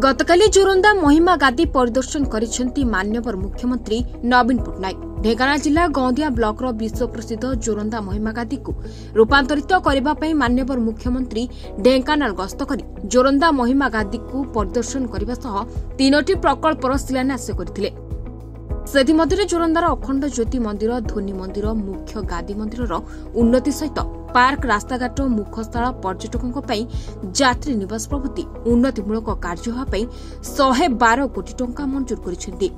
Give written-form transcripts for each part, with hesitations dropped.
गतकाली जोरंदा महिमा गादी परिदर्शन करिसेंती माननीय मुख्यमंत्री नवीन पट्टनायक। ढेंकानाल जिला गौंदिया ब्लॉक विश्व प्रसिद्ध जोरंदा महिमा गादी को रूपांतरित करने माननीय मुख्यमंत्री ढेंकानाल गस्त करी जोरंदा महिमा गादी को परिदर्शन करने सह 3टी प्रकल्पर शिलान्यास करथिले। सेथिमध्यरे जोरंदार अखंड ज्योति मंदिर, ध्वनि मंदिर, मुख्य गादी मंदिर उन्नति सहित पार्क, रास्ताघाट, मुखस्थल, पर्यटकों यात्री निवास प्रभृति उन्नतिमूलक कार्य होगापी 112 कोटी टंका मंजूर करिसेंती।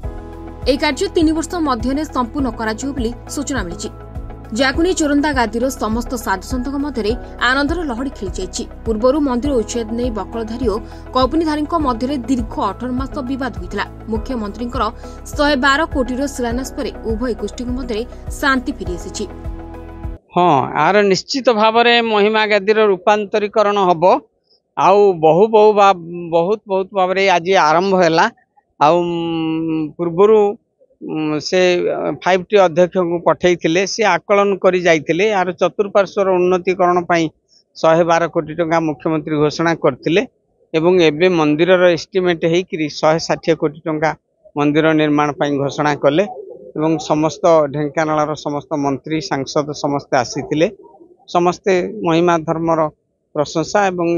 ଏହି କାର୍ଯ୍ୟ 3 ବର୍ଷ ମଧ୍ୟରେ ସମ୍ପୂର୍ଣ୍ଣ କରାଯିବ ବୋଲି ସୂଚନା ମିଳିଛି। ଯାହାକୁ ନେଇ ଯୋରନ୍ଦା ଗାଦିର ସମସ୍ତ ସାଧୁସନ୍ତଙ୍କ ମଧ୍ୟରେ ଆନନ୍ଦର ଲହଡ଼ି ଖେଳିଯାଇଛି। ପୂର୍ବରୁ ମନ୍ଦିର ଉଚ୍ଛେଦ ନେଇ ବକଳଧାରୀ ଓ କୌପୁନୀଧାରୀଙ୍କ ମଧ୍ୟରେ ଦୀର୍ଘ 18 ମାସ ବିବାଦ ହୋଇଥିଲା। ମୁଖ୍ୟମନ୍ତ୍ରୀଙ୍କର 112 କୋଟିର ଶିଳାନ୍ୟାସ ପରେ ଉଭୟ ଗୋଷ୍ଠୀଙ୍କ ମଧ୍ୟରେ ଶାନ୍ତି ଫେରିଆସିଛି। यार निश्चित भाव में महिमा गादी रूपांतरीकरण हम आउ बहुत भाव आज आरंभ है। पूर्वर से 5T अध्यक्ष को पठे सी आकलन कर जाइए। यार चतुर्पार्श्वर उन्नतीकरण 112 कोटी टंका मुख्यमंत्री घोषणा करते एवं मंदिर एस्टिमेट होकर 160 कोटी टंका मंदिर निर्माण घोषणा कले। एवं समस्त ढेंकानाल समस्त मंत्री सांसद समस्ते आसीथिले। समस्ते महिमा धर्मर प्रशंसा एवं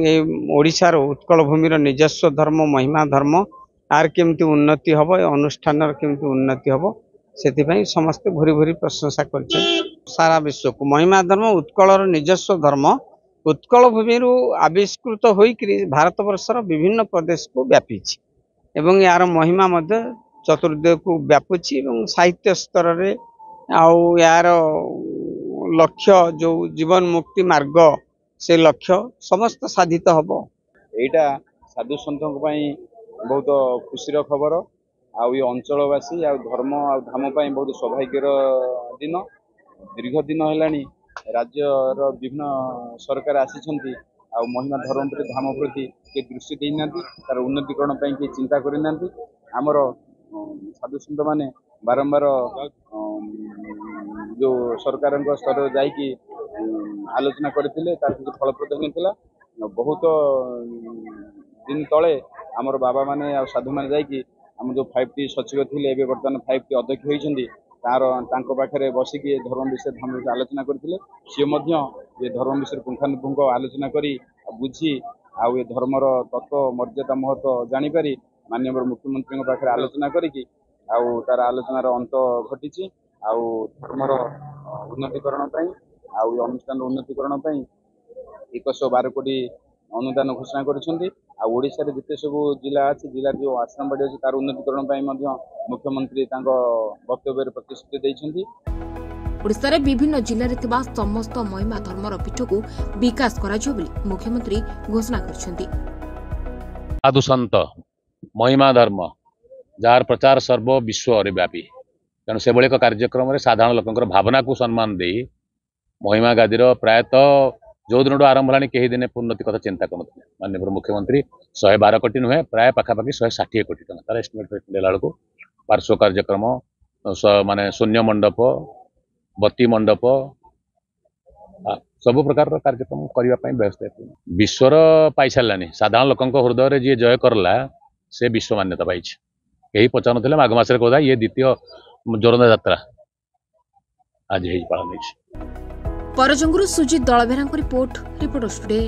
ओडिशार उत्कल भूमिर निजस्व धर्म महिमा धर्म आर केमती उन्नति हम, अनुष्ठान केमती उन्नति हम, से समस्ते भूरी भूरी प्रशंसा कर सारा विश्व को महिमा धर्म उत्कलर निजस्व धर्म उत्कल भूमि आविष्कृत होकर भारत वर्षर विभिन्न प्रदेश को व्यापी एवं यार महिमा चतुर्दिग को व्यापुची एवं साहित्य स्तर रे यार लक्ष्य जो जीवन मुक्ति मार्ग से लक्ष्य समस्त साधित हम। एटा साधु सन्तों बहुत खुशीर खबर ये अंचलवासी धर्म आ धाम बहुत सौभाग्यर दिन। दीर्घ दिन है राज्यर विभिन्न सरकार आसी महिमा धर्म प्रति धाम प्रति के दृष्टि देना तार उन्नतिकरण किए चिंता करना। आमर साधु सन्त मैंने बारंबार जो सरकार स्तर जाकि आलोचना करते तार किसी फलप्रद होता। बहुत दिन तले आमर बाबा माने साधु मैंने जाकि आम जो 5T सचिव थे बर्तमान 5T अध्यक्ष होती पाखे बसिकी धर्म विषय धाम विषय आलोचना करते। सी ये धर्म विषय पुंखानुपुंख आलोचना करी बुझी ये धर्मर तत्व मर्यादा महत्व जानीपारी माननीय मुख्यमंत्री पाखे आलोचना करी तार आलोचनार अंत घटी। धर्मर उन्नतिकरण अनुष्ठान उन्नतिकरण 112 कोटी अनुदान घोषणा कर जिते सब जिला अच्छी जिला जो आश्रमबाड़ी अच्छी तार उन्नतिकरण मुख्यमंत्री वक्तव्य प्रतिश्रुति देइछन्ति। ओडिशा रे विभिन्न जिले में थिबा समस्त महिमा धर्मर पीठ को विकास कराजियो बोली मुख्यमंत्री घोषणा करछन्ति। साधु संत महिमा धर्म जार प्रचार सर्व विश्व व्यापी तेणु से एक कार्यक्रम साधारण लोक भावना को सम्मान दे महिमा गादी प्रायतः जो दिन आरंभ है कई दिन उन्नति कथा चिंता कर माननीय मुख्यमंत्री 112 कोटी नुहे प्राय पखापाखि 160 कोटी टका तार एस्टिमेट देला बेलू पार्श्व कार्यक्रम माने शून्य मंडप बत्ती मंडप सब प्रकार कार्यक्रम करने व्यवस्था विश्वर पाई सारानी। साधारण लोक हृदय जी जय करला से विश्व मान्यता पाई। कहीं पचार ना माघ मास कहा ये द्वितीय जोरंदा यात्रा आज पालन। परजंगुरु सुजित दलभेरा रिपोर्ट रिपोर्टर्स टुडे।